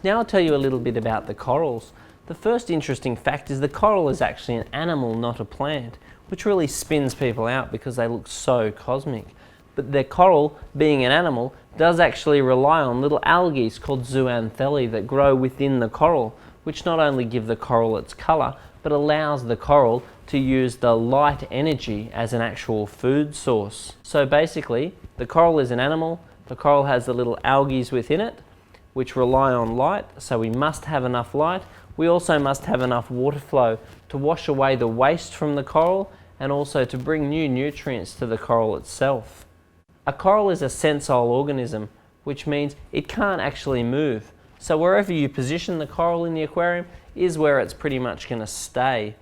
Now I'll tell you a little bit about the corals. The first interesting fact is the coral is actually an animal, not a plant, which really spins people out because they look so cosmic. But the coral, being an animal, does actually rely on little algae called zooxanthellae that grow within the coral, which not only give the coral its colour, but allows the coral to use the light energy as an actual food source. So basically, the coral is an animal, the coral has the little algae within it, which rely on light, so we must have enough light. We also must have enough water flow to wash away the waste from the coral and also to bring new nutrients to the coral itself. A coral is a sensile organism, which means it can't actually move. So wherever you position the coral in the aquarium is where it's pretty much going to stay.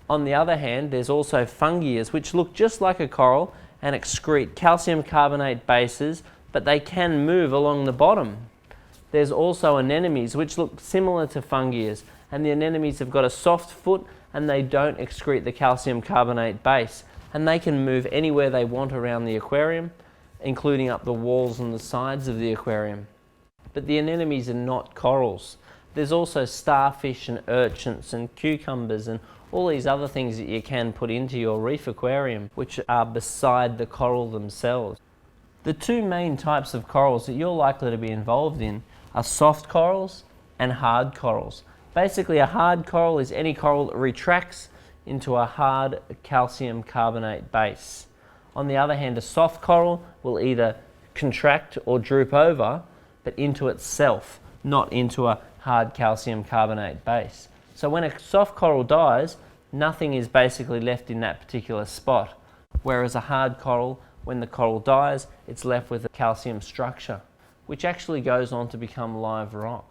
On the other hand, there's also fungi, which look just like a coral and excrete calcium carbonate bases, but they can move along the bottom. There's also anemones, which look similar to fungi, and the anemones have got a soft foot and they don't excrete the calcium carbonate base, and they can move anywhere they want around the aquarium, including up the walls and the sides of the aquarium. But the anemones are not corals. There's also starfish and urchins and cucumbers and all these other things that you can put into your reef aquarium, which are beside the coral themselves. The two main types of corals that you're likely to be involved in are soft corals and hard corals. Basically, a hard coral is any coral that retracts into a hard calcium carbonate base. On the other hand, a soft coral will either contract or droop over, but into itself, not into a hard calcium carbonate base. So when a soft coral dies, nothing is basically left in that particular spot. Whereas a hard coral, when the coral dies, it's left with a calcium structure, which actually goes on to become live rock.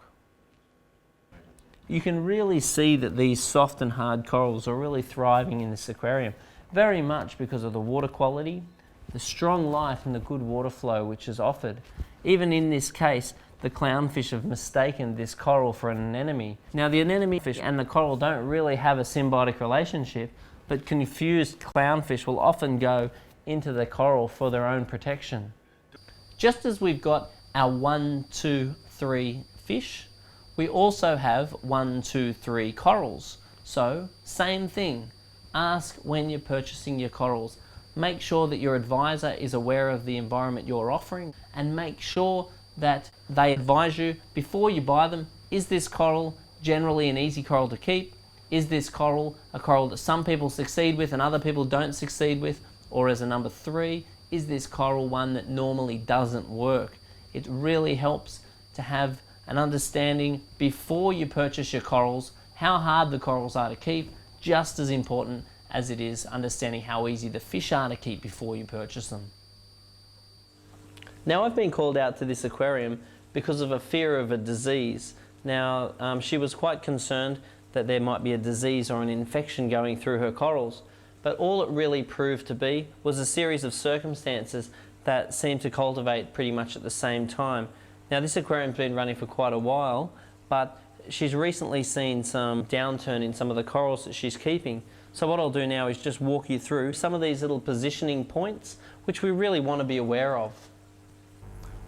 You can really see that these soft and hard corals are really thriving in this aquarium, very much because of the water quality, the strong light and the good water flow which is offered. Even in this case, the clownfish have mistaken this coral for an anemone. Now the anemone fish and the coral don't really have a symbiotic relationship, but confused clownfish will often go into the coral for their own protection. Just as we've got our 1, 2, 3 fish, we also have 1, 2, 3 corals. So, same thing. Ask when you're purchasing your corals. Make sure that your advisor is aware of the environment you're offering, and make sure that they advise you before you buy them. Is this coral generally an easy coral to keep? Is this coral a coral that some people succeed with and other people don't succeed with? Or as a number 3, is this coral one that normally doesn't work? It really helps to have an understanding before you purchase your corals, how hard the corals are to keep, just as important as it is understanding how easy the fish are to keep before you purchase them. Now I've been called out to this aquarium because of a fear of a disease. Now she was quite concerned that there might be a disease or an infection going through her corals, but all it really proved to be was a series of circumstances that seemed to cultivate pretty much at the same time. Now this aquarium's been running for quite a while, but she's recently seen some downturn in some of the corals that she's keeping. So what I'll do now is just walk you through some of these little positioning points which we really want to be aware of.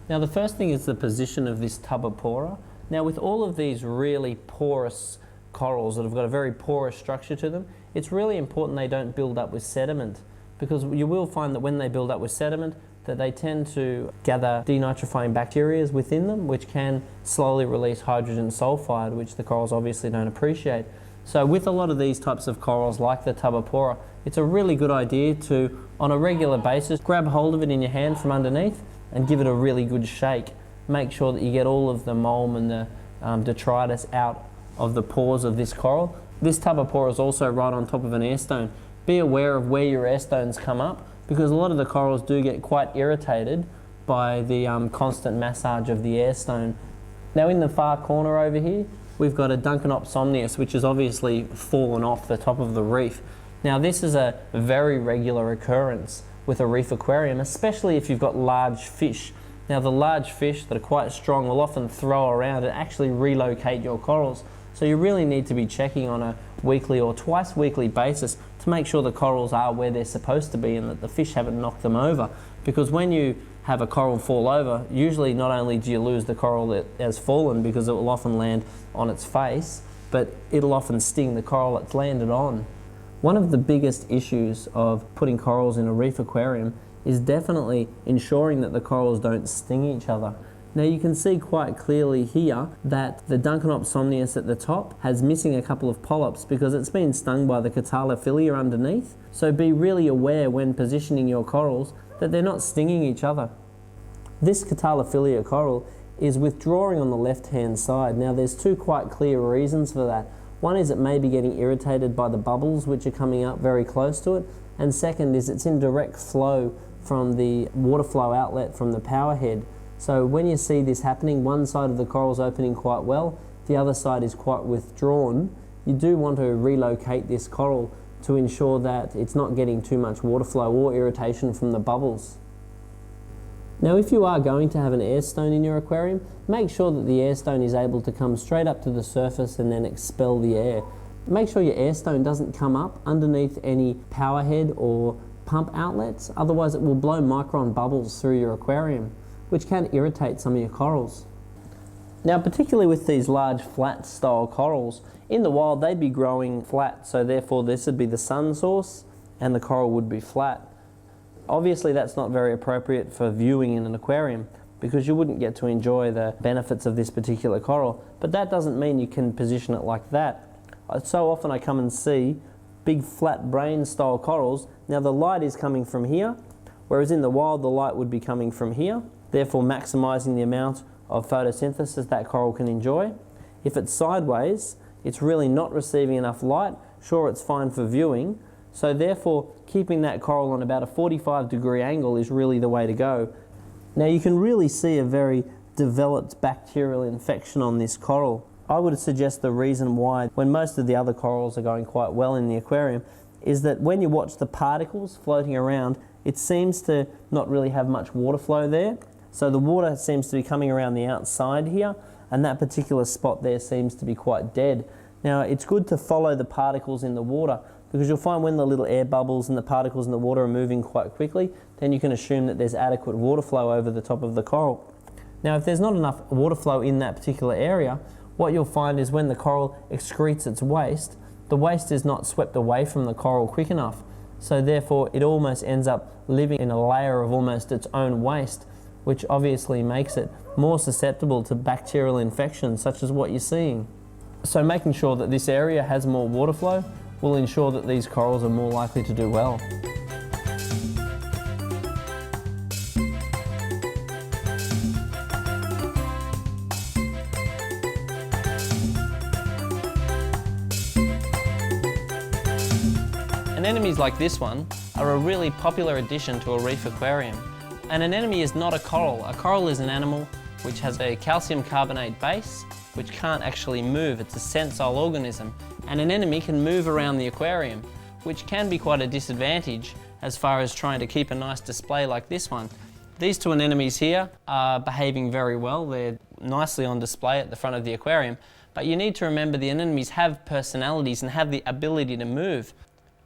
Now the first thing is the position of this Talbot. Now with all of these really porous corals that have got a very porous structure to them, it's really important they don't build up with sediment, because you will find that when they build up with sediment that they tend to gather denitrifying bacteria within them, which can slowly release hydrogen sulfide, which the corals obviously don't appreciate. So with a lot of these types of corals like the Talbot, it's a really good idea to, on a regular basis, grab hold of it in your hand from underneath and give it a really good shake. Make sure that you get all of the mold and the detritus out of the pores of this coral. This Talbot is also right on top of an air stone. Be aware of where your air stones come up, because a lot of the corals do get quite irritated by the constant massage of the air stone. Now in the far corner over here, we've got a Duncanopsomnius, which has obviously fallen off the top of the reef. Now this is a very regular occurrence with a reef aquarium, especially if you've got large fish. Now the large fish that are quite strong will often throw around and actually relocate your corals. So you really need to be checking on a weekly or twice weekly basis to make sure the corals are where they're supposed to be and that the fish haven't knocked them over. Because when you have a coral fall over, usually not only do you lose the coral that has fallen because it will often land on its face, but it'll often sting the coral it's landed on. One of the biggest issues of putting corals in a reef aquarium is definitely ensuring that the corals don't sting each other. Now you can see quite clearly here that the Duncanopsomnius at the top has missing a couple of polyps because it's been stung by the Catalophilia underneath. So be really aware when positioning your corals that they're not stinging each other. This Catalophilia coral is withdrawing on the left hand side. Now there's two quite clear reasons for that. One is it may be getting irritated by the bubbles which are coming up very close to it, and second is it's in direct flow from the water flow outlet from the power head. So when you see this happening, one side of the coral is opening quite well, the other side is quite withdrawn, you do want to relocate this coral to ensure that it's not getting too much water flow or irritation from the bubbles. Now if you are going to have an air stone in your aquarium, make sure that the air stone is able to come straight up to the surface and then expel the air. Make sure your air stone doesn't come up underneath any power head or pump outlets, otherwise it will blow micron bubbles through your aquarium, which can irritate some of your corals. Now particularly with these large flat style corals, in the wild they'd be growing flat, so therefore this would be the sun source and the coral would be flat. Obviously that's not very appropriate for viewing in an aquarium because you wouldn't get to enjoy the benefits of this particular coral, but that doesn't mean you can position it like that. So often I come and see big flat brain style corals. Now the light is coming from here, whereas in the wild the light would be coming from here, therefore maximising the amount of photosynthesis that coral can enjoy. If it's sideways, it's really not receiving enough light. Sure, it's fine for viewing, so therefore keeping that coral on about a 45-degree angle is really the way to go. Now you can really see a very developed bacterial infection on this coral. I would suggest the reason why, when most of the other corals are going quite well in the aquarium, is that when you watch the particles floating around, it seems to not really have much water flow there. So the water seems to be coming around the outside here, and that particular spot there seems to be quite dead. Now it's good to follow the particles in the water, because you'll find when the little air bubbles and the particles in the water are moving quite quickly, then you can assume that there's adequate water flow over the top of the coral. Now if there's not enough water flow in that particular area, what you'll find is when the coral excretes its waste, the waste is not swept away from the coral quick enough. So therefore it almost ends up living in a layer of almost its own waste, which obviously makes it more susceptible to bacterial infections such as what you're seeing. So making sure that this area has more water flow will ensure that these corals are more likely to do well. Anemones like this one are a really popular addition to a reef aquarium. An anemone is not a coral. A coral is an animal which has a calcium carbonate base which can't actually move. It's a sensile organism. And an anemone can move around the aquarium, which can be quite a disadvantage as far as trying to keep a nice display like this one. These two anemones here are behaving very well. They're nicely on display at the front of the aquarium, but you need to remember the anemones have personalities and have the ability to move.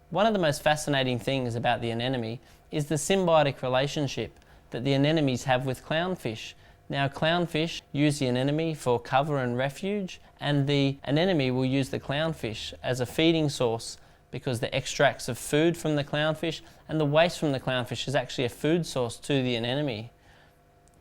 One of the most fascinating things about the anemone is the symbiotic relationship that the anemones have with clownfish. Now clownfish use the anemone for cover and refuge, and the anemone will use the clownfish as a feeding source because the extracts of food from the clownfish and the waste from the clownfish is actually a food source to the anemone.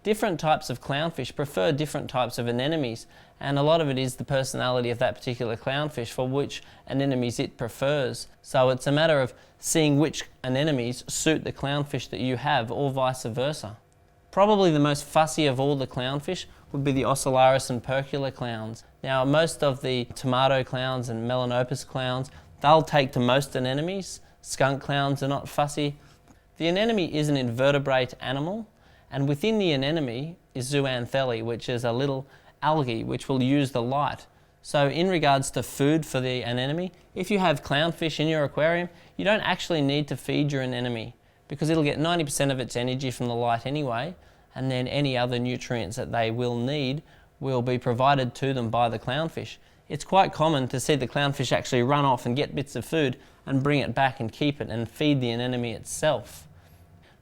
Different types of clownfish prefer different types of anemones, and a lot of it is the personality of that particular clownfish for which anemones it prefers. So it's a matter of seeing which anemones suit the clownfish that you have, or vice versa. Probably the most fussy of all the clownfish would be the Ocellaris and Percula clowns. Now most of the tomato clowns and Melanopus clowns, they'll take to most anemones. Skunk clowns are not fussy. The anemone is an invertebrate animal, and within the anemone is zooanthele, which is a little algae which will use the light. So in regards to food for the anemone, if you have clownfish in your aquarium, you don't actually need to feed your anemone because it'll get 90% of its energy from the light anyway, and then any other nutrients that they will need will be provided to them by the clownfish. It's quite common to see the clownfish actually run off and get bits of food and bring it back and keep it and feed the anemone itself.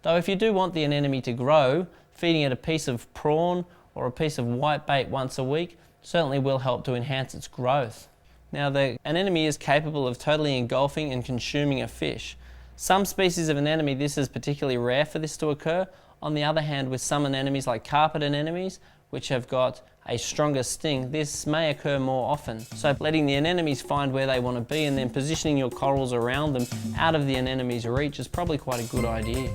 Though if you do want the anemone to grow, feeding it a piece of prawn or a piece of whitebait once a week certainly will help to enhance its growth. Now, the anemone is capable of totally engulfing and consuming a fish. Some species of anemone, this is particularly rare for this to occur. On the other hand, with some anemones like carpet anemones, which have got a stronger sting, this may occur more often. So letting the anemones find where they want to be and then positioning your corals around them out of the anemone's reach is probably quite a good idea.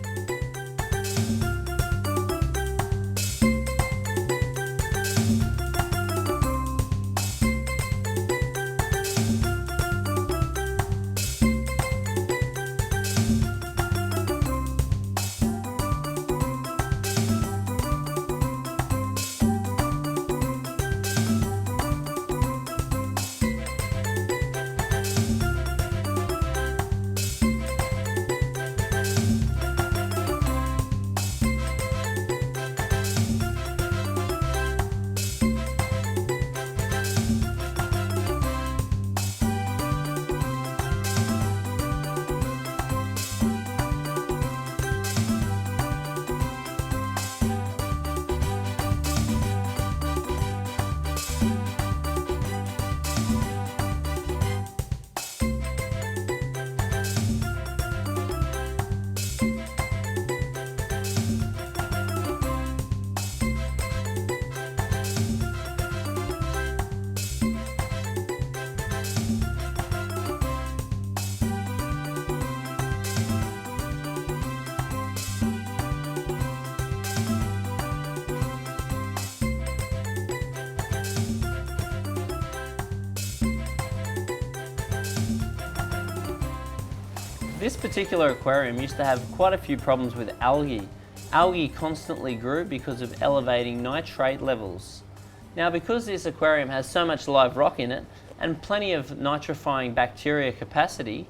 This particular aquarium used to have quite a few problems with algae. Algae constantly grew because of elevating nitrate levels. Now, because this aquarium has so much live rock in it and plenty of nitrifying bacteria capacity,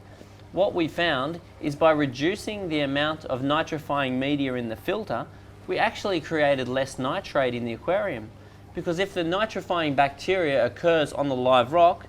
what we found is by reducing the amount of nitrifying media in the filter, we actually created less nitrate in the aquarium. Because if the nitrifying bacteria occurs on the live rock,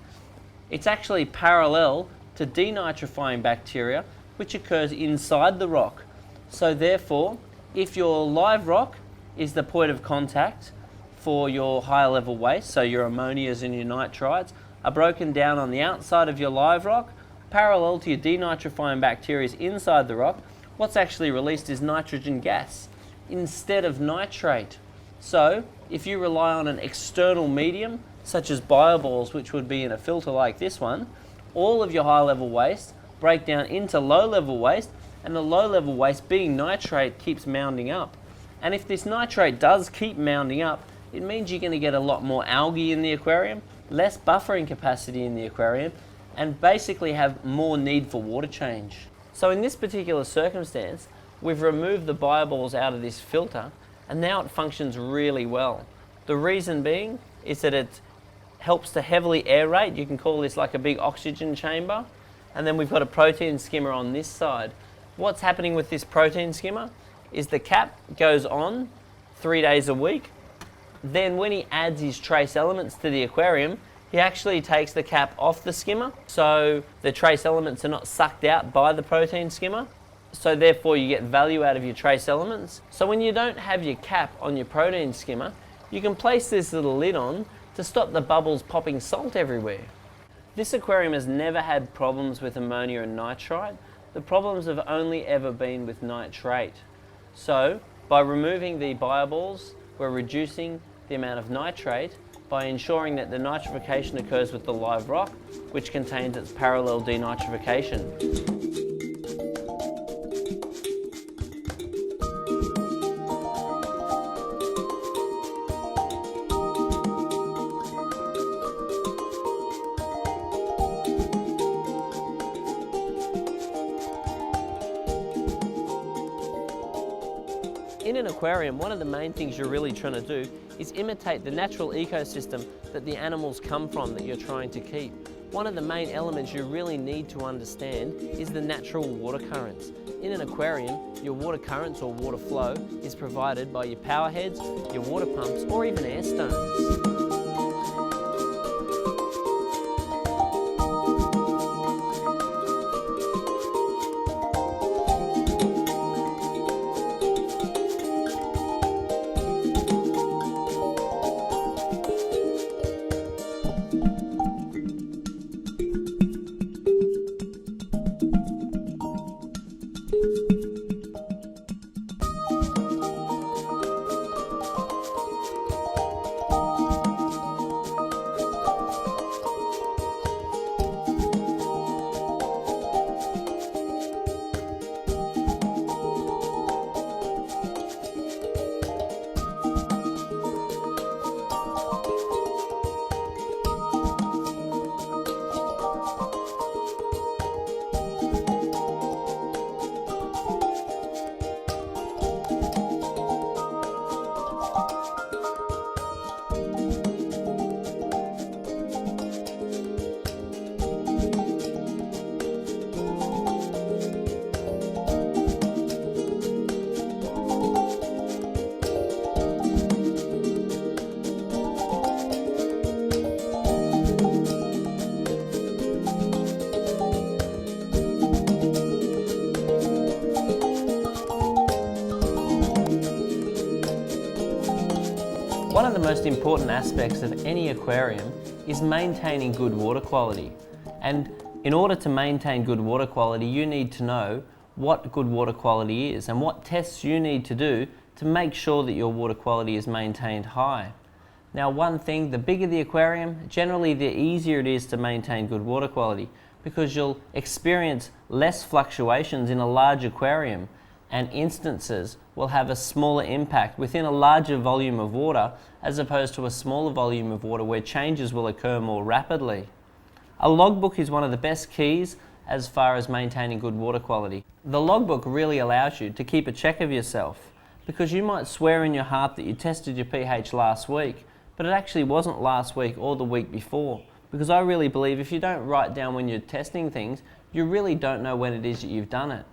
it's actually parallel to denitrifying bacteria, which occurs inside the rock. So therefore, if your live rock is the point of contact for your higher level waste, so your ammonias and your nitrites are broken down on the outside of your live rock, parallel to your denitrifying bacteria inside the rock, what's actually released is nitrogen gas instead of nitrate. So if you rely on an external medium, such as bioballs, which would be in a filter like this one, all of your high level waste break down into low level waste, and the low level waste being nitrate keeps mounding up. And if this nitrate does keep mounding up, it means you're going to get a lot more algae in the aquarium, less buffering capacity in the aquarium, and basically have more need for water change. So in this particular circumstance, we've removed the bioballs out of this filter, and now it functions really well. The reason being is that it helps to heavily aerate. You can call this like a big oxygen chamber. And then we've got a protein skimmer on this side. What's happening with this protein skimmer is the cap goes on 3 days a week. Then when he adds his trace elements to the aquarium, he actually takes the cap off the skimmer, so the trace elements are not sucked out by the protein skimmer. So therefore you get value out of your trace elements. So when you don't have your cap on your protein skimmer, you can place this little lid on to stop the bubbles popping salt everywhere. This aquarium has never had problems with ammonia and nitrite. The problems have only ever been with nitrate. So by removing the bioballs, we're reducing the amount of nitrate by ensuring that the nitrification occurs with the live rock, which contains its parallel denitrification. In an aquarium, one of the main things you're really trying to do is imitate the natural ecosystem that the animals come from that you're trying to keep. One of the main elements you really need to understand is the natural water currents. In an aquarium, your water currents or water flow is provided by your power heads, your water pumps, or even air stones. most important aspects of any aquarium is maintaining good water quality. And in order to maintain good water quality, you need to know what good water quality is and what tests you need to do to make sure that your water quality is maintained high. Now, one thing, the bigger the aquarium, generally the easier it is to maintain good water quality, because you'll experience less fluctuations in a large aquarium, and instances will have a smaller impact within a larger volume of water as opposed to a smaller volume of water where changes will occur more rapidly. A logbook is one of the best keys as far as maintaining good water quality. The logbook really allows you to keep a check of yourself, because you might swear in your heart that you tested your pH last week, but it actually wasn't last week or the week before. Because I really believe if you don't write down when you're testing things, you really don't know when it is that you've done it.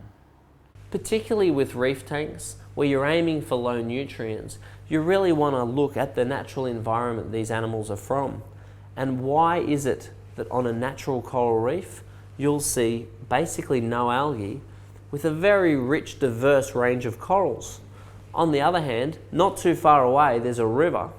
Particularly with reef tanks, where you're aiming for low nutrients, you really want to look at the natural environment these animals are from. And why is it that on a natural coral reef, you'll see basically no algae with a very rich, diverse range of corals? On the other hand, not too far away, there's a river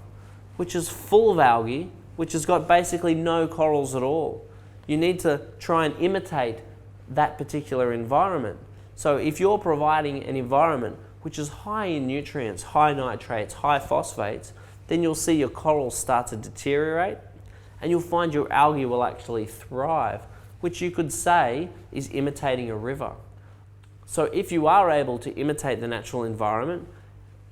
which is full of algae, which has got basically no corals at all. You need to try and imitate that particular environment. So if you're providing an environment which is high in nutrients, high nitrates, high phosphates, then you'll see your corals start to deteriorate, and you'll find your algae will actually thrive, which you could say is imitating a river. So if you are able to imitate the natural environment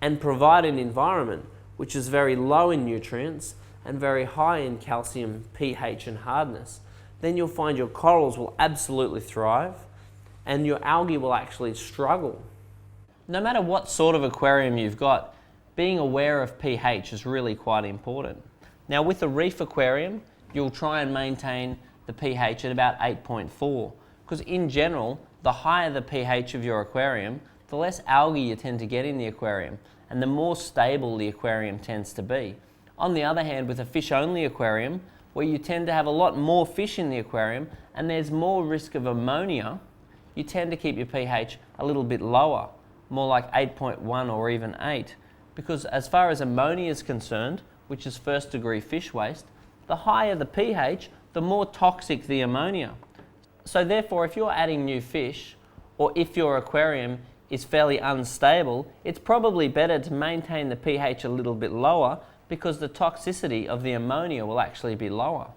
and provide an environment which is very low in nutrients and very high in calcium, pH and hardness, then you'll find your corals will absolutely thrive and your algae will actually struggle. No matter what sort of aquarium you've got, being aware of pH is really quite important. Now with a reef aquarium, you'll try and maintain the pH at about 8.4, because in general, the higher the pH of your aquarium, the less algae you tend to get in the aquarium, and the more stable the aquarium tends to be. On the other hand, with a fish-only aquarium, where you tend to have a lot more fish in the aquarium and there's more risk of ammonia, you tend to keep your pH a little bit lower, more like 8.1 or even 8, because as far as ammonia is concerned, which is first-degree fish waste, the higher the pH, the more toxic the ammonia. So therefore, if you're adding new fish, or if your aquarium is fairly unstable, it's probably better to maintain the pH a little bit lower, because the toxicity of the ammonia will actually be lower.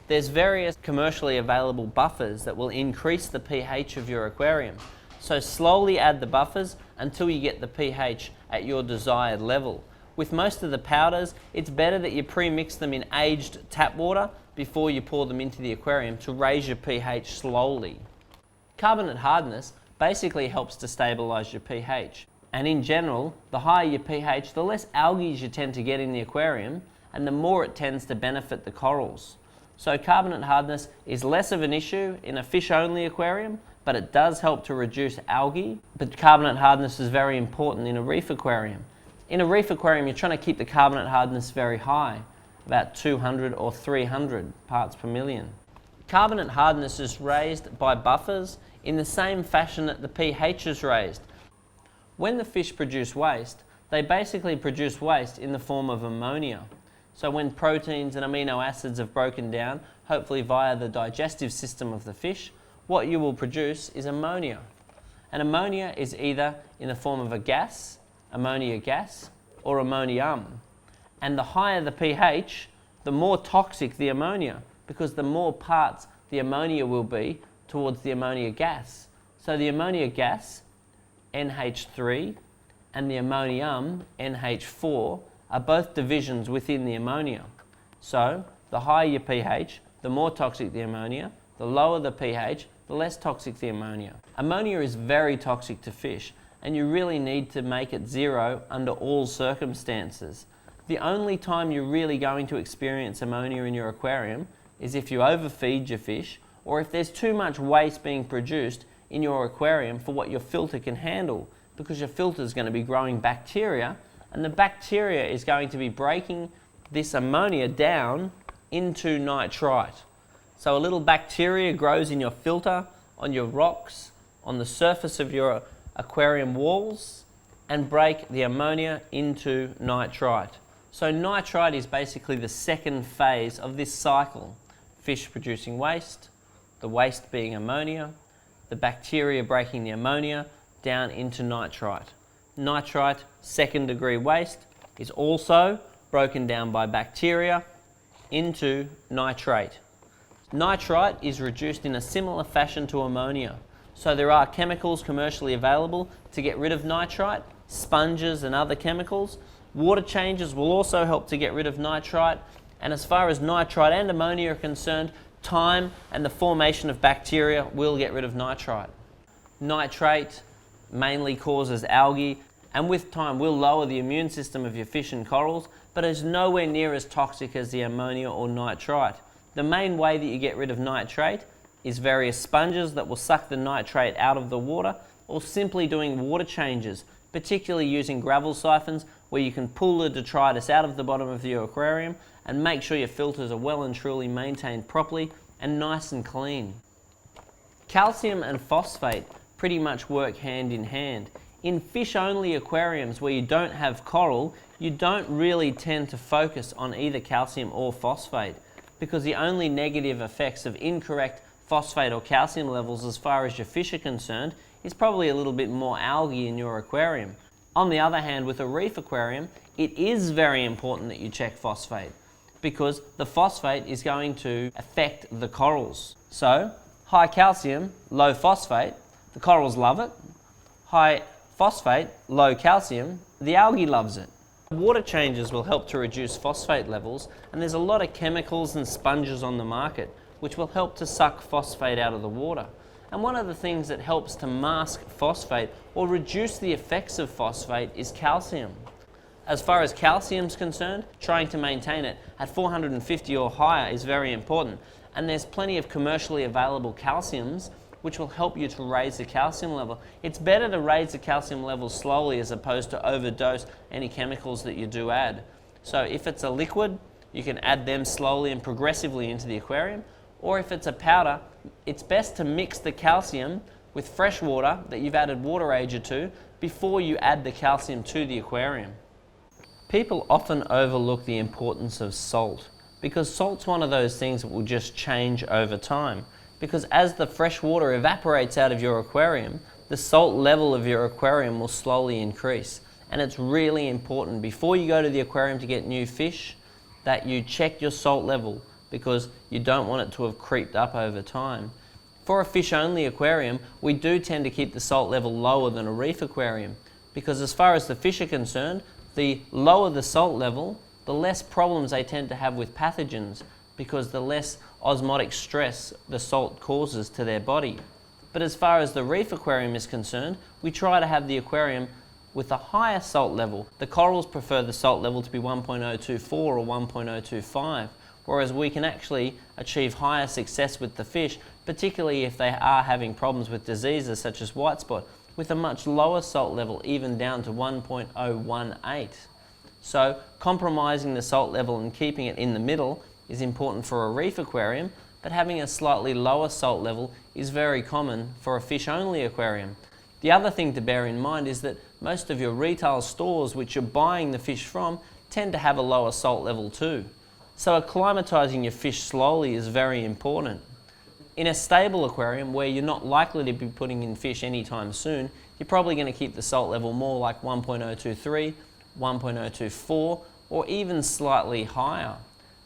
There's various commercially available buffers that will increase the pH of your aquarium. So slowly add the buffers until you get the pH at your desired level. With most of the powders, it's better that you pre-mix them in aged tap water before you pour them into the aquarium to raise your pH slowly. Carbonate hardness basically helps to stabilize your pH. And in general, the higher your pH, the less algae you tend to get in the aquarium, and the more it tends to benefit the corals. So carbonate hardness is less of an issue in a fish-only aquarium, but it does help to reduce algae. But carbonate hardness is very important in a reef aquarium. In a reef aquarium, you're trying to keep the carbonate hardness very high, about 200 or 300 parts per million. Carbonate hardness is raised by buffers in the same fashion that the pH is raised. When the fish produce waste, they basically produce waste in the form of ammonia. So when proteins and amino acids have broken down, hopefully via the digestive system of the fish, what you will produce is ammonia. And ammonia is either in the form of a gas, ammonia gas, or ammonium. And the higher the pH, the more toxic the ammonia, because the more parts the ammonia will be towards the ammonia gas. So the ammonia gas, NH3, and the ammonium, NH4, are both divisions within the ammonia. So the higher your pH, the more toxic the ammonia, the lower the pH, the less toxic the ammonia. Ammonia is very toxic to fish, and you really need to make it zero under all circumstances. The only time you're really going to experience ammonia in your aquarium is if you overfeed your fish, or if there's too much waste being produced in your aquarium for what your filter can handle, because your filter is going to be growing bacteria, and the bacteria is going to be breaking this ammonia down into nitrite. So a little bacteria grows in your filter, on your rocks, on the surface of your aquarium walls, and break the ammonia into nitrite. So nitrite is basically the second phase of this cycle. Fish producing waste, the waste being ammonia, the bacteria breaking the ammonia down into nitrite. Nitrite, second degree waste, is also broken down by bacteria into nitrate. Nitrite is reduced in a similar fashion to ammonia. So there are chemicals commercially available to get rid of nitrite, sponges and other chemicals. Water changes will also help to get rid of nitrite. And as far as nitrite and ammonia are concerned, time and the formation of bacteria will get rid of nitrite. Nitrate mainly causes algae, and with time will lower the immune system of your fish and corals, but is nowhere near as toxic as the ammonia or nitrite. The main way that you get rid of nitrate is various sponges that will suck the nitrate out of the water, or simply doing water changes, particularly using gravel siphons where you can pull the detritus out of the bottom of your aquarium and make sure your filters are well and truly maintained properly and nice and clean. Calcium and phosphate pretty much work hand in hand. In fish-only aquariums where you don't have coral, you don't really tend to focus on either calcium or phosphate, because the only negative effects of incorrect phosphate or calcium levels as far as your fish are concerned is probably a little bit more algae in your aquarium. On the other hand, with a reef aquarium, it is very important that you check phosphate, because the phosphate is going to affect the corals. So, high calcium, low phosphate, the corals love it. High phosphate, low calcium, the algae loves it. Water changes will help to reduce phosphate levels, and there's a lot of chemicals and sponges on the market which will help to suck phosphate out of the water. And one of the things that helps to mask phosphate or reduce the effects of phosphate is calcium. As far as calcium is concerned, trying to maintain it at 450 or higher is very important, and there's plenty of commercially available calciums which will help you to raise the calcium level. It's better to raise the calcium level slowly as opposed to overdose any chemicals that you do add. So if it's a liquid, you can add them slowly and progressively into the aquarium, or if it's a powder, it's best to mix the calcium with fresh water that you've added water age to before you add the calcium to the aquarium. People often overlook the importance of salt, because salt's one of those things that will just change over time. Because as the fresh water evaporates out of your aquarium, the salt level of your aquarium will slowly increase. And it's really important before you go to the aquarium to get new fish that you check your salt level, because you don't want it to have creeped up over time. For a fish-only aquarium, we do tend to keep the salt level lower than a reef aquarium, because as far as the fish are concerned, the lower the salt level, the less problems they tend to have with pathogens, because the less osmotic stress the salt causes to their body. But as far as the reef aquarium is concerned, we try to have the aquarium with a higher salt level. The corals prefer the salt level to be 1.024 or 1.025, whereas we can actually achieve higher success with the fish, particularly if they are having problems with diseases such as white spot, with a much lower salt level, even down to 1.018. So compromising the salt level and keeping it in the middle is important for a reef aquarium, but having a slightly lower salt level is very common for a fish-only aquarium. The other thing to bear in mind is that most of your retail stores which you're buying the fish from tend to have a lower salt level too. So acclimatizing your fish slowly is very important. In a stable aquarium where you're not likely to be putting in fish anytime soon, you're probably going to keep the salt level more like 1.023, 1.024, or even slightly higher,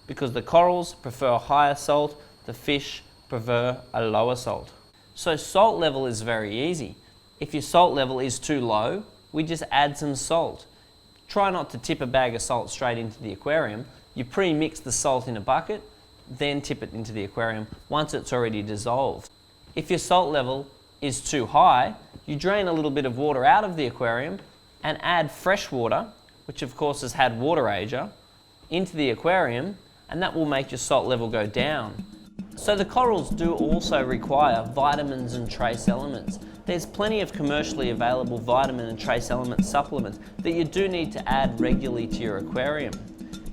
because the corals prefer higher salt, the fish prefer a lower salt. So salt level is very easy. If your salt level is too low, we just add some salt. Try not to tip a bag of salt straight into the aquarium. You pre-mix the salt in a bucket, then tip it into the aquarium once it's already dissolved. If your salt level is too high, you drain a little bit of water out of the aquarium and add fresh water, which of course has had water ager, into the aquarium, and that will make your salt level go down. So the corals do also require vitamins and trace elements. There's plenty of commercially available vitamin and trace element supplements that you do need to add regularly to your aquarium.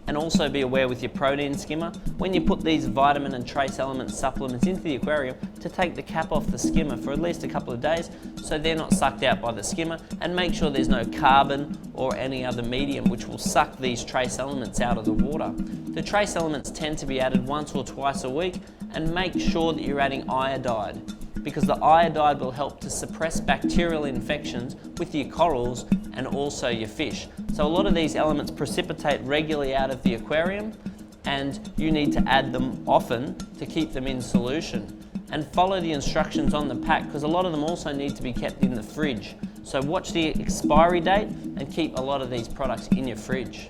And also be aware with your protein skimmer, when you put these vitamin and trace element supplements into the aquarium, to take the cap off the skimmer for at least a couple of days so they're not sucked out by the skimmer, and make sure there's no carbon or any other medium which will suck these trace elements out of the water. The trace elements tend to be added once or twice a week, and make sure that you're adding iodide, because the iodide will help to suppress bacterial infections with your corals and also your fish. So a lot of these elements precipitate regularly out of the aquarium, and you need to add them often to keep them in solution. And follow the instructions on the pack, because a lot of them also need to be kept in the fridge. So watch the expiry date and keep a lot of these products in your fridge.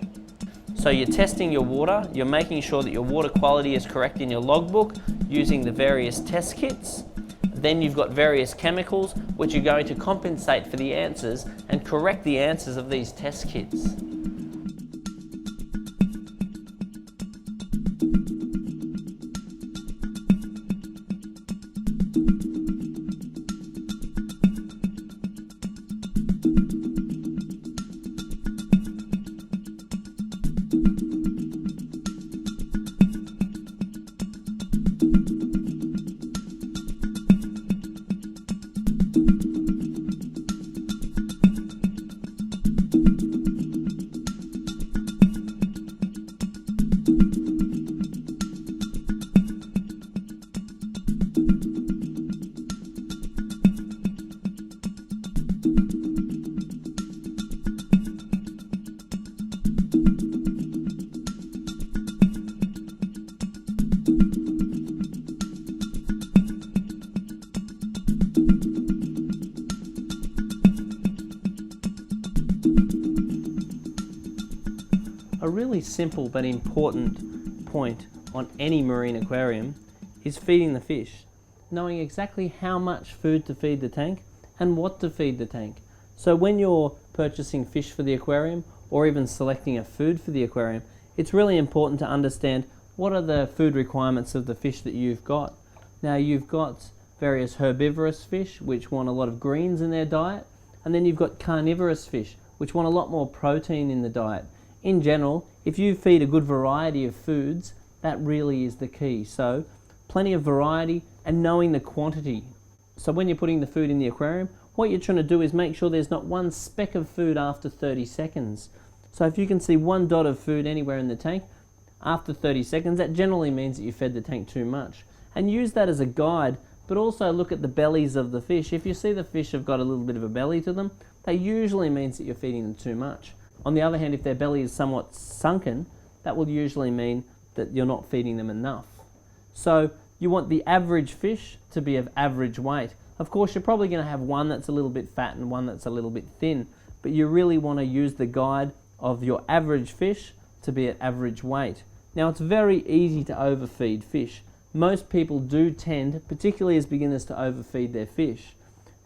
So you're testing your water, you're making sure that your water quality is correct in your logbook using the various test kits. Then you've got various chemicals which are going to compensate for the answers and correct the answers of these test kits. A really simple but important point on any marine aquarium is feeding the fish. Knowing exactly how much food to feed the tank and what to feed the tank. So when you're purchasing fish for the aquarium, or even selecting a food for the aquarium, it's really important to understand what are the food requirements of the fish that you've got. Now you've got various herbivorous fish which want a lot of greens in their diet, and then you've got carnivorous fish which want a lot more protein in the diet. In general, if you feed a good variety of foods, that really is the key. So plenty of variety and knowing the quantity. So when you're putting the food in the aquarium, what you're trying to do is make sure there's not one speck of food after 30 seconds. So if you can see one dot of food anywhere in the tank after 30 seconds, that generally means that you fed the tank too much. And use that as a guide, but also look at the bellies of the fish. If you see the fish have got a little bit of a belly to them, that usually means that you're feeding them too much. On the other hand, if their belly is somewhat sunken, that will usually mean that you're not feeding them enough. So you want the average fish to be of average weight. Of course, you're probably going to have one that's a little bit fat and one that's a little bit thin, but you really want to use the guide of your average fish to be at average weight. Now, it's very easy to overfeed fish. Most people do tend, particularly as beginners, to overfeed their fish.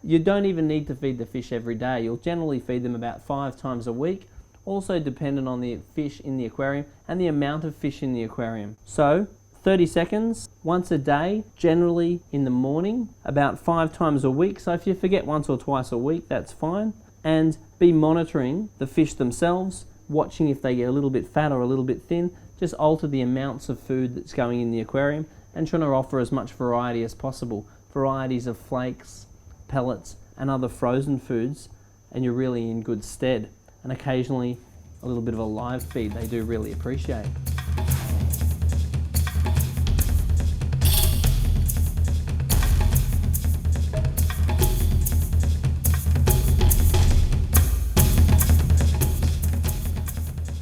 You don't even need to feed the fish every day. You'll generally feed them about 5 times a week, also dependent on the fish in the aquarium and the amount of fish in the aquarium. So 30 seconds once a day, generally in the morning, about 5 times a week. So if you forget once or twice a week, that's fine. And be monitoring the fish themselves, watching if they get a little bit fat or a little bit thin. Just alter the amounts of food that's going in the aquarium and trying to offer as much variety as possible. Varieties of flakes, pellets and other frozen foods, and you're really in good stead. And occasionally a little bit of a live feed they do really appreciate.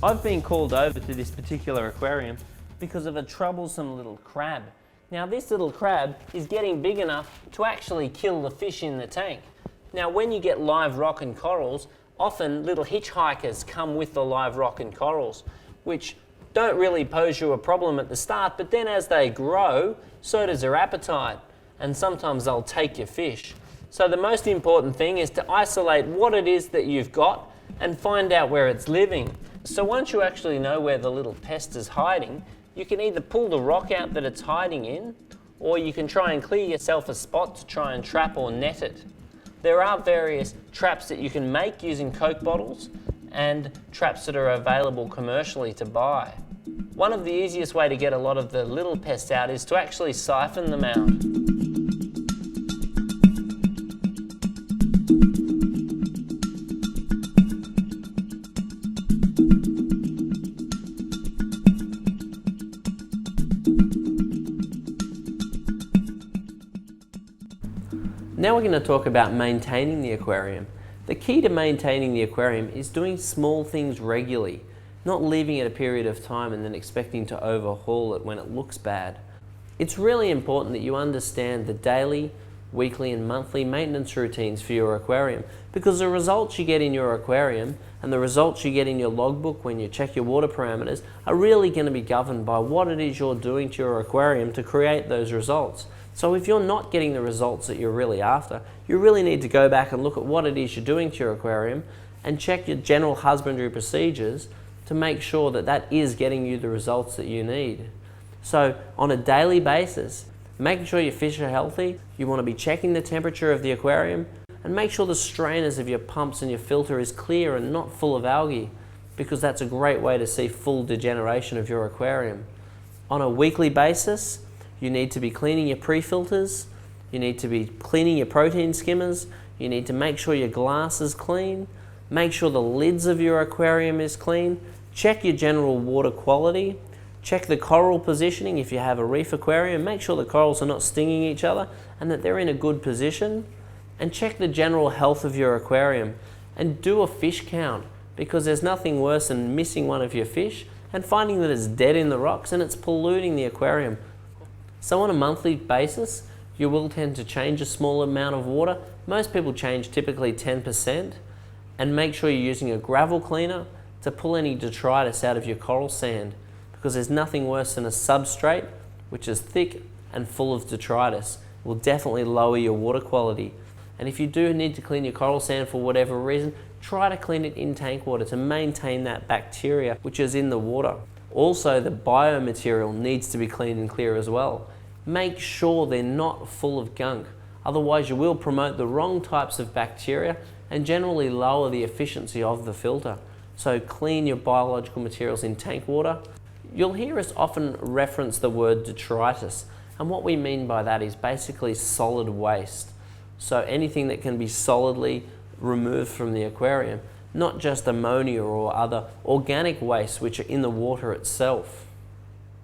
I've been called over to this particular aquarium because of a troublesome little crab. Now this little crab is getting big enough to actually kill the fish in the tank. Now when you get live rock and corals, often little hitchhikers come with the live rock and corals, which don't really pose you a problem at the start, but then as they grow, so does their appetite, and sometimes they'll take your fish. So the most important thing is to isolate what it is that you've got and find out where it's living. So once you actually know where the little pest is hiding, you can either pull the rock out that it's hiding in, or you can try and clear yourself a spot to try and trap or net it. There are various traps that you can make using Coke bottles and traps that are available commercially to buy. One of the easiest way to get a lot of the little pests out is to actually siphon them out. Now we're going to talk about maintaining the aquarium. The key to maintaining the aquarium is doing small things regularly, not leaving it a period of time and then expecting to overhaul it when it looks bad. It's really important that you understand the daily, weekly and monthly maintenance routines for your aquarium, because the results you get in your aquarium and the results you get in your logbook when you check your water parameters are really going to be governed by what it is you're doing to your aquarium to create those results. So if you're not getting the results that you're really after, you really need to go back and look at what it is you're doing to your aquarium and check your general husbandry procedures to make sure that that is getting you the results that you need. So on a daily basis, making sure your fish are healthy, you want to be checking the temperature of the aquarium and make sure the strainers of your pumps and your filter is clear and not full of algae, because that's a great way to see full degeneration of your aquarium. On a weekly basis, you need to be cleaning your pre-filters, you need to be cleaning your protein skimmers, you need to make sure your glass is clean, make sure the lids of your aquarium is clean, check your general water quality, check the coral positioning if you have a reef aquarium, make sure the corals are not stinging each other and that they're in a good position, and check the general health of your aquarium and do a fish count, because there's nothing worse than missing one of your fish and finding that it's dead in the rocks and it's polluting the aquarium. So on a monthly basis, you will tend to change a small amount of water. Most people change typically 10%, and make sure you're using a gravel cleaner to pull any detritus out of your coral sand, because there's nothing worse than a substrate which is thick and full of detritus. It will definitely lower your water quality. And if you do need to clean your coral sand for whatever reason, try to clean it in tank water to maintain that bacteria which is in the water. Also, the biomaterial needs to be clean and clear as well. Make sure they're not full of gunk, otherwise you will promote the wrong types of bacteria and generally lower the efficiency of the filter. So clean your biological materials in tank water. You'll hear us often reference the word detritus, and what we mean by that is basically solid waste. So anything that can be solidly removed from the aquarium, not just ammonia or other organic wastes which are in the water itself.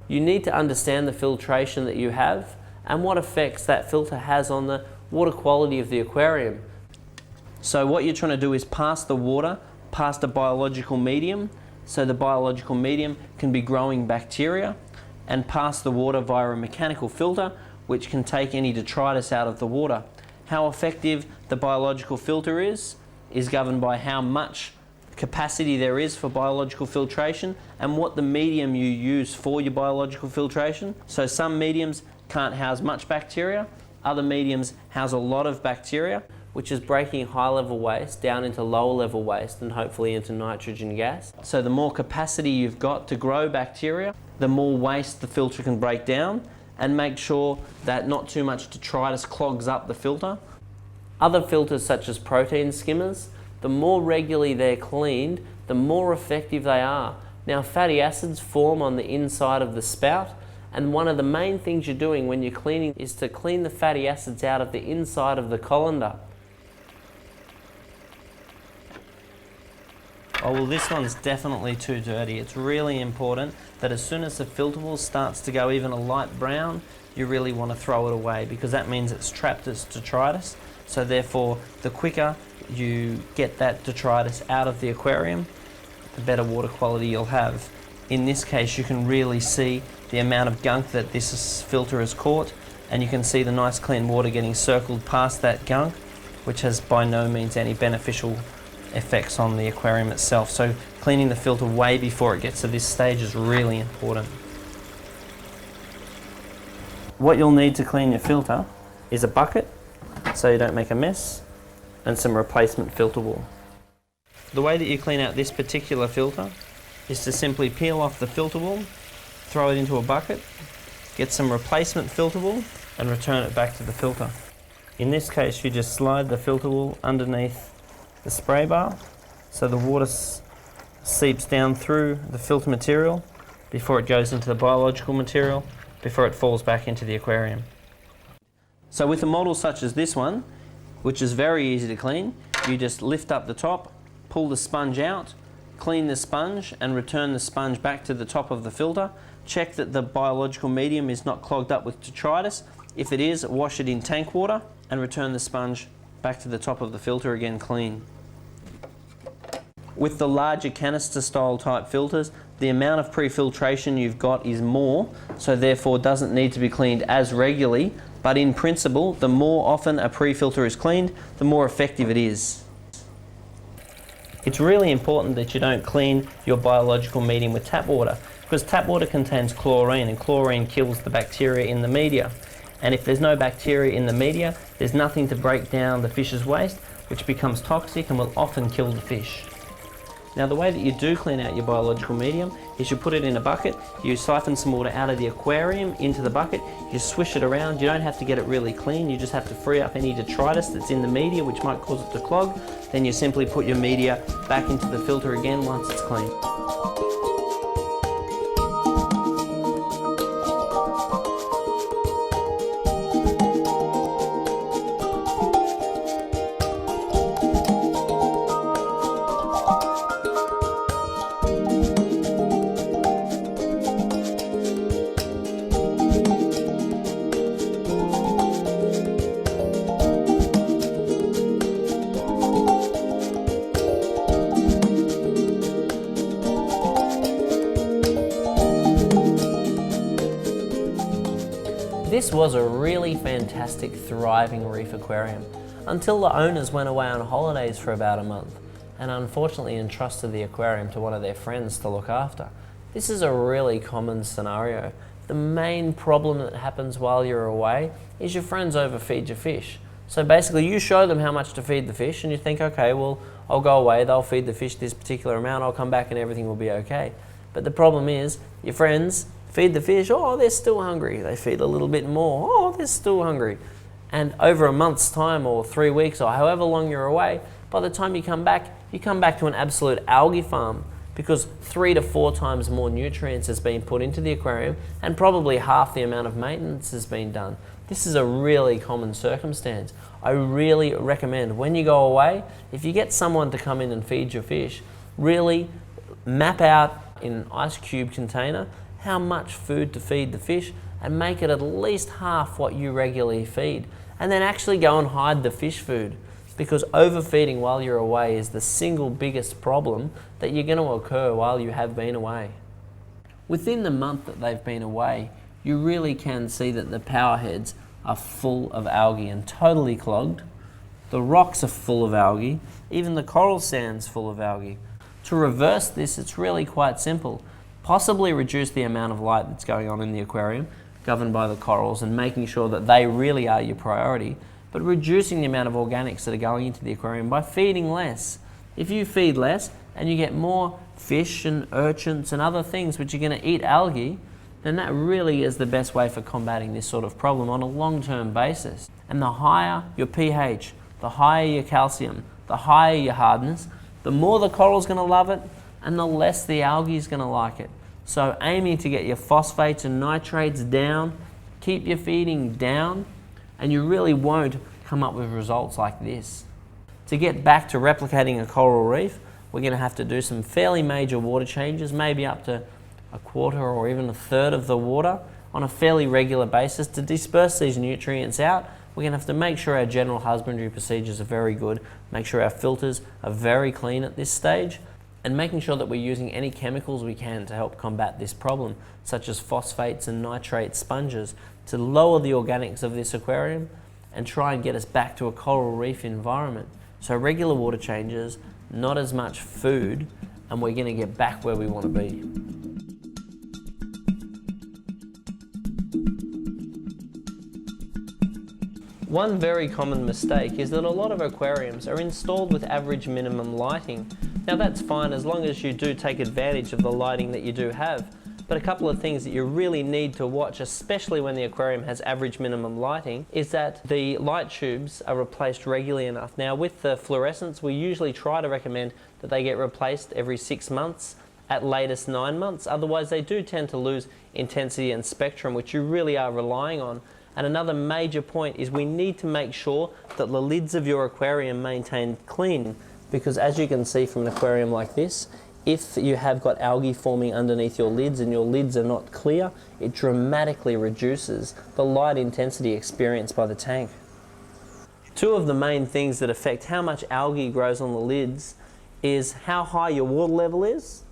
You need to understand the filtration that you have and what effects that filter has on the water quality of the aquarium. So what you're trying to do is pass the water past a biological medium, so the biological medium can be growing bacteria, and pass the water via a mechanical filter which can take any detritus out of the water. How effective the biological filter is governed by how much capacity there is for biological filtration and what the medium you use for your biological filtration. So some mediums can't house much bacteria, other mediums house a lot of bacteria, which is breaking high level waste down into lower level waste and hopefully into nitrogen gas. So the more capacity you've got to grow bacteria, the more waste the filter can break down, and make sure that not too much detritus clogs up the filter. Other filters such as protein skimmers, the more regularly they're cleaned, the more effective they are. Now, fatty acids form on the inside of the spout, and one of the main things you're doing when you're cleaning is to clean the fatty acids out of the inside of the colander. Oh well, this one's definitely too dirty. It's really important that as soon as the filterable starts to go even a light brown, you really want to throw it away, because that means it's trapped its detritus. So therefore, the quicker you get that detritus out of the aquarium, the better water quality you'll have. In this case, you can really see the amount of gunk that this filter has caught, and you can see the nice clean water getting circled past that gunk, which has by no means any beneficial effects on the aquarium itself. So cleaning the filter way before it gets to this stage is really important. What you'll need to clean your filter is a bucket, so you don't make a mess, and some replacement filter wool. The way that you clean out this particular filter is to simply peel off the filter wool, throw it into a bucket, get some replacement filter wool and return it back to the filter. In this case, you just slide the filter wool underneath the spray bar so the water seeps down through the filter material before it goes into the biological material, before it falls back into the aquarium. So with a model such as this one, which is very easy to clean, you just lift up the top, pull the sponge out, clean the sponge and return the sponge back to the top of the filter. Check that the biological medium is not clogged up with detritus. If it is, wash it in tank water and return the sponge back to the top of the filter again clean. With the larger canister style type filters, the amount of pre-filtration you've got is more, so therefore doesn't need to be cleaned as regularly, but in principle, the more often a pre-filter is cleaned, the more effective it is. It's really important that you don't clean your biological medium with tap water, because tap water contains chlorine, and chlorine kills the bacteria in the media. And if there's no bacteria in the media, there's nothing to break down the fish's waste, which becomes toxic and will often kill the fish. Now the way that you do clean out your biological medium is you put it in a bucket, you siphon some water out of the aquarium into the bucket, you swish it around. You don't have to get it really clean, you just have to free up any detritus that's in the media which might cause it to clog. Then you simply put your media back into the filter again once it's clean. This was a really fantastic, thriving reef aquarium until the owners went away on holidays for about a month and unfortunately entrusted the aquarium to one of their friends to look after. This is a really common scenario. The main problem that happens while you're away is your friends overfeed your fish. So basically you show them how much to feed the fish and you think, okay, well, I'll go away, they'll feed the fish this particular amount, I'll come back and everything will be okay. But the problem is your friends feed the fish, oh, they're still hungry. They feed a little bit more, oh, they're still hungry. And over a month's time or 3 weeks or however long you're away, by the time you come back to an absolute algae farm because 3 to 4 times more nutrients has been put into the aquarium and probably half the amount of maintenance has been done. This is a really common circumstance. I really recommend when you go away, if you get someone to come in and feed your fish, really map out in an ice cube container how much food to feed the fish and make it at least half what you regularly feed. And then actually go and hide the fish food, because overfeeding while you're away is the single biggest problem that you're going to occur while you have been away. Within the month that they've been away, you really can see that the power heads are full of algae and totally clogged. The rocks are full of algae, even the coral sand's full of algae. To reverse this, it's really quite simple. Possibly reduce the amount of light that's going on in the aquarium, governed by the corals, and making sure that they really are your priority, but reducing the amount of organics that are going into the aquarium by feeding less. If you feed less and you get more fish and urchins and other things which are going to eat algae, then that really is the best way for combating this sort of problem on a long-term basis. And the higher your pH, the higher your calcium, the higher your hardness, the more the coral's going to love it, and the less the algae is going to like it. So aiming to get your phosphates and nitrates down, keep your feeding down, and you really won't come up with results like this. To get back to replicating a coral reef, we're going to have to do some fairly major water changes, maybe up to a quarter or even a third of the water on a fairly regular basis to disperse these nutrients out. We're going to have to make sure our general husbandry procedures are very good, make sure our filters are very clean at this stage, and making sure that we're using any chemicals we can to help combat this problem, such as phosphates and nitrate sponges, to lower the organics of this aquarium and try and get us back to a coral reef environment. So regular water changes, not as much food, and we're going to get back where we want to be. One very common mistake is that a lot of aquariums are installed with average minimum lighting. Now that's fine as long as you do take advantage of the lighting that you do have, but a couple of things that you really need to watch, especially when the aquarium has average minimum lighting, is that the light tubes are replaced regularly enough. Now with the fluorescents, we usually try to recommend that they get replaced every 6 months at latest 9 months. Otherwise, they do tend to lose intensity and spectrum, which you really are relying on. And another major point is we need to make sure that the lids of your aquarium maintain clean, because as you can see from an aquarium like this, if you have got algae forming underneath your lids and your lids are not clear, it dramatically reduces the light intensity experienced by the tank. Two of the main things that affect how much algae grows on the lids is how high your water level is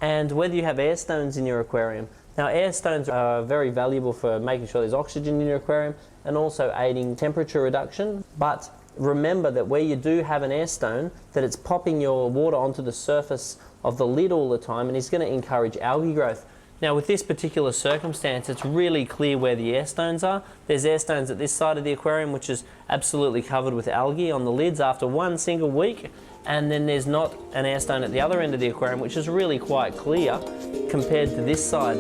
and whether you have air stones in your aquarium. Now, air stones are very valuable for making sure there's oxygen in your aquarium and also aiding temperature reduction, but remember that where you do have an air stone, that it's popping your water onto the surface of the lid all the time and is going to encourage algae growth. Now, with this particular circumstance, it's really clear where the air stones are. There's air stones at this side of the aquarium, which is absolutely covered with algae on the lids after one single week, and then there's not an air stone at the other end of the aquarium, which is really quite clear compared to this side.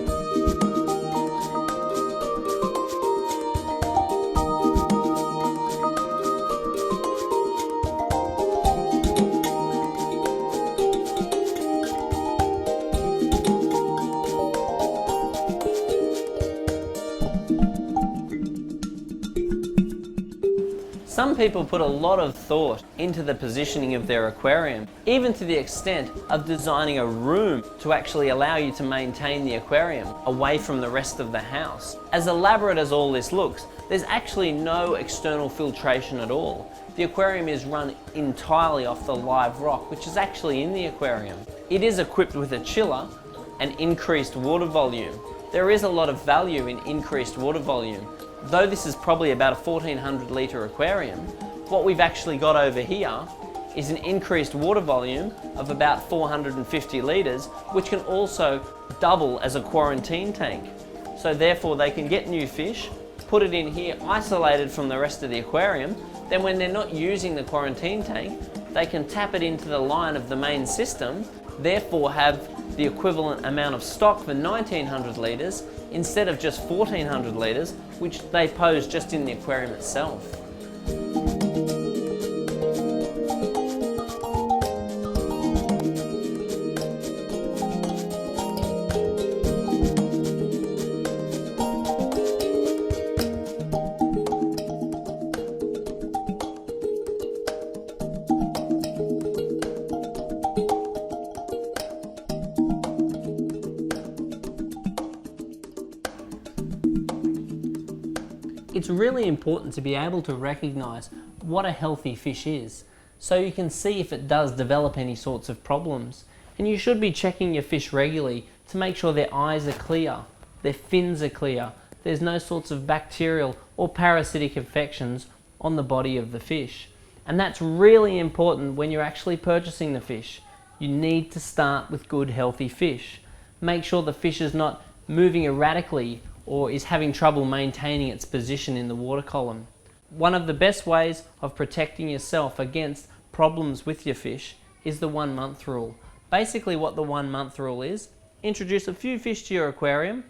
Some people put a lot of thought into the positioning of their aquarium, even to the extent of designing a room to actually allow you to maintain the aquarium away from the rest of the house. As elaborate as all this looks, there's actually no external filtration at all. The aquarium is run entirely off the live rock, which is actually in the aquarium. It is equipped with a chiller and increased water volume. There is a lot of value in increased water volume. Though this is probably about a 1400 litre aquarium, what we've actually got over here is an increased water volume of about 450 litres, which can also double as a quarantine tank. So therefore they can get new fish, put it in here isolated from the rest of the aquarium, then when they're not using the quarantine tank, they can tap it into the line of the main system, therefore have the equivalent amount of stock for 1900 litres instead of just 1400 litres, which they pose just in the aquarium itself. It's really important to be able to recognise what a healthy fish is, so you can see if it does develop any sorts of problems. And you should be checking your fish regularly to make sure their eyes are clear, their fins are clear, there's no sorts of bacterial or parasitic infections on the body of the fish. And that's really important when you're actually purchasing the fish. You need to start with good healthy fish. Make sure the fish is not moving erratically or is having trouble maintaining its position in the water column. One of the best ways of protecting yourself against problems with your fish is the 1 month rule. Basically what the 1 month rule is, introduce a few fish to your aquarium,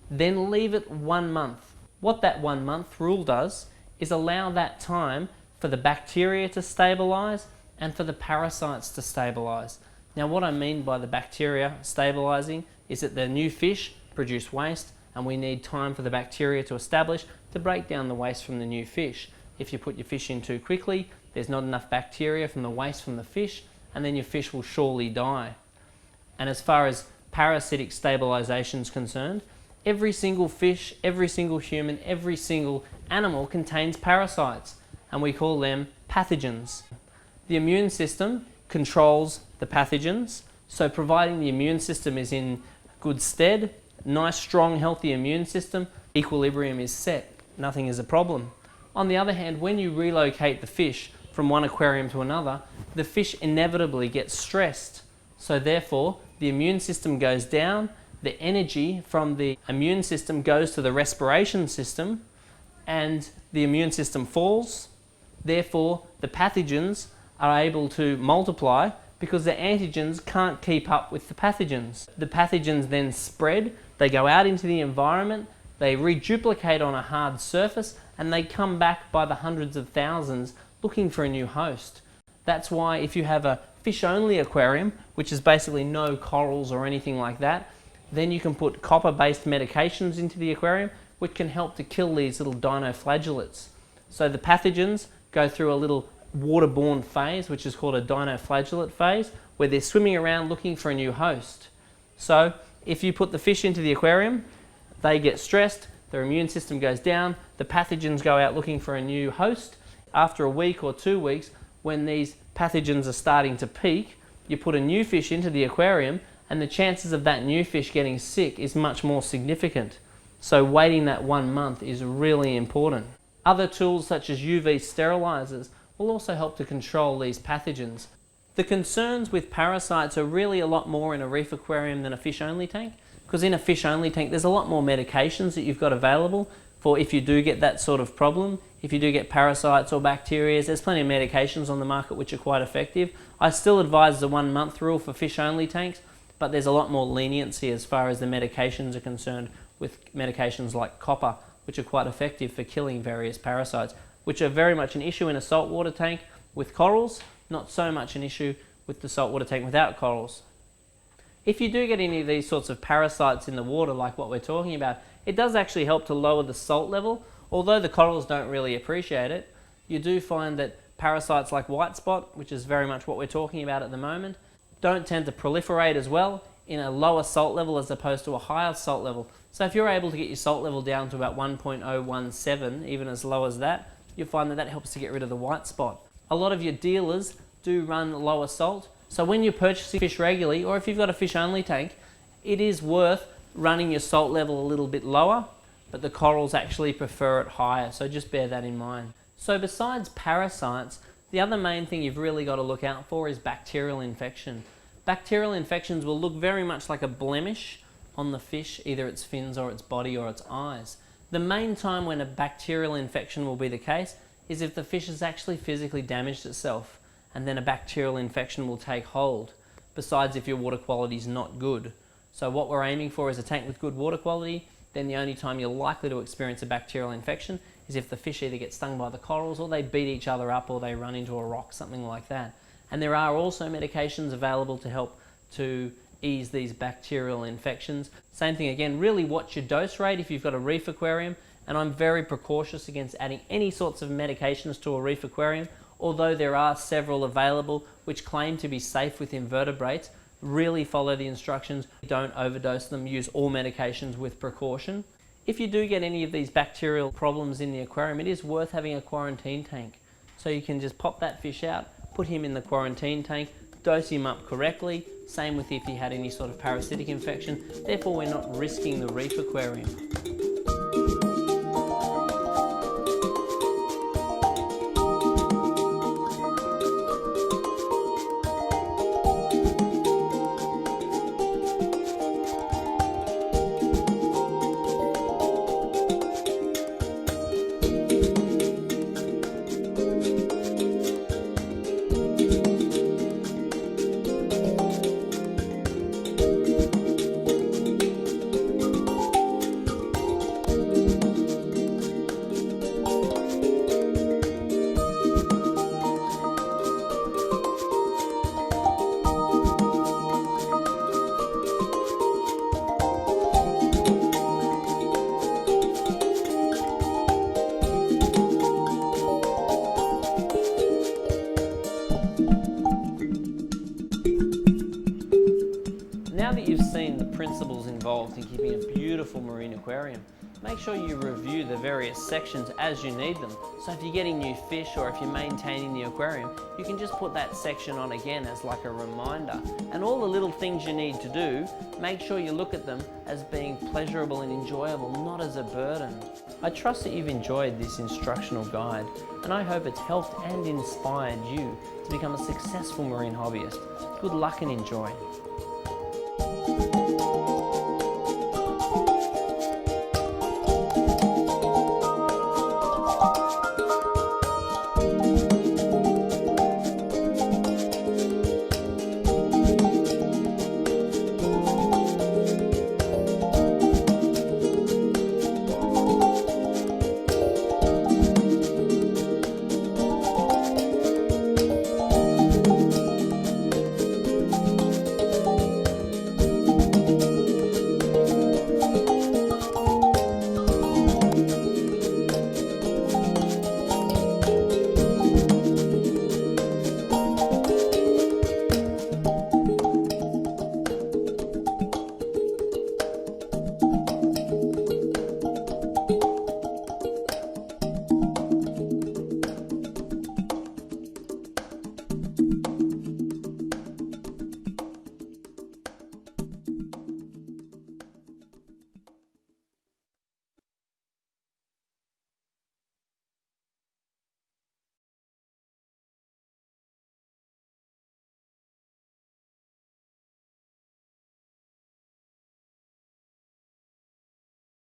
then leave it 1 month. What that 1 month rule does is allow that time for the bacteria to stabilise and for the parasites to stabilise. Now what I mean by the bacteria stabilising is that the new fish produce waste, and we need time for the bacteria to establish to break down the waste from the new fish. If you put your fish in too quickly, there's not enough bacteria from the waste from the fish, and then your fish will surely die. And as far as parasitic stabilisation is concerned, every single fish, every single human, every single animal contains parasites, and we call them pathogens. The immune system controls the pathogens, so providing the immune system is in good stead, nice, strong, healthy immune system, equilibrium is set, nothing is a problem. On the other hand, when you relocate the fish from one aquarium to another, the fish inevitably gets stressed. So therefore, the immune system goes down, the energy from the immune system goes to the respiration system, and the immune system falls. Therefore, the pathogens are able to multiply because the antigens can't keep up with the pathogens. The pathogens then spread, they go out into the environment, they reduplicate on a hard surface, and they come back by the hundreds of thousands looking for a new host. That's why if you have a fish-only aquarium, which is basically no corals or anything like that, then you can put copper-based medications into the aquarium, which can help to kill these little dinoflagellates. So the pathogens go through a little waterborne phase, which is called a dinoflagellate phase, where they're swimming around looking for a new host. So if you put the fish into the aquarium, they get stressed, their immune system goes down, the pathogens go out looking for a new host. After a week or 2 weeks, when these pathogens are starting to peak, you put a new fish into the aquarium and the chances of that new fish getting sick is much more significant. So waiting that 1 month is really important. Other tools such as UV sterilizers will also help to control these pathogens. The concerns with parasites are really a lot more in a reef aquarium than a fish-only tank, because in a fish-only tank there's a lot more medications that you've got available for if you do get that sort of problem. If you do get parasites or bacteria, there's plenty of medications on the market which are quite effective. I still advise the 1 month rule for fish-only tanks, but there's a lot more leniency as far as the medications are concerned, with medications like copper, which are quite effective for killing various parasites, which are very much an issue in a saltwater tank with corals, not so much an issue with the saltwater tank without corals. If you do get any of these sorts of parasites in the water, like what we're talking about, it does actually help to lower the salt level. Although the corals don't really appreciate it, you do find that parasites like white spot, which is very much what we're talking about at the moment, don't tend to proliferate as well in a lower salt level as opposed to a higher salt level. So if you're able to get your salt level down to about 1.017, even as low as that, you'll find that that helps to get rid of the white spot. A lot of your dealers do run lower salt, so when you're purchasing fish regularly, or if you've got a fish-only tank, it is worth running your salt level a little bit lower, but the corals actually prefer it higher, so just bear that in mind. So besides parasites, the other main thing you've really got to look out for is bacterial infection. Bacterial infections will look very much like a blemish on the fish, either its fins or its body or its eyes. The main time when a bacterial infection will be the case is if the fish has actually physically damaged itself, and then a bacterial infection will take hold, besides if your water quality is not good. So what we're aiming for is a tank with good water quality. Then the only time you're likely to experience a bacterial infection is if the fish either get stung by the corals, or they beat each other up, or they run into a rock, something like that. And there are also medications available to help to ease these bacterial infections. Same thing again, really watch your dose rate if you've got a reef aquarium, and I'm very precautious against adding any sorts of medications to a reef aquarium, although there are several available which claim to be safe with invertebrates. Really follow the instructions, don't overdose them, use all medications with precaution. If you do get any of these bacterial problems in the aquarium, it is worth having a quarantine tank. So you can just pop that fish out, put him in the quarantine tank, dose him up correctly, same with if he had any sort of parasitic infection, therefore we're not risking the reef aquarium. Now that you've seen the principles involved in keeping a beautiful marine aquarium, make sure you review the various sections as you need them. So if you're getting new fish or if you're maintaining the aquarium, you can just put that section on again as like a reminder. And all the little things you need to do, make sure you look at them as being pleasurable and enjoyable, not as a burden. I trust that you've enjoyed this instructional guide, and I hope it's helped and inspired you to become a successful marine hobbyist. Good luck and enjoy.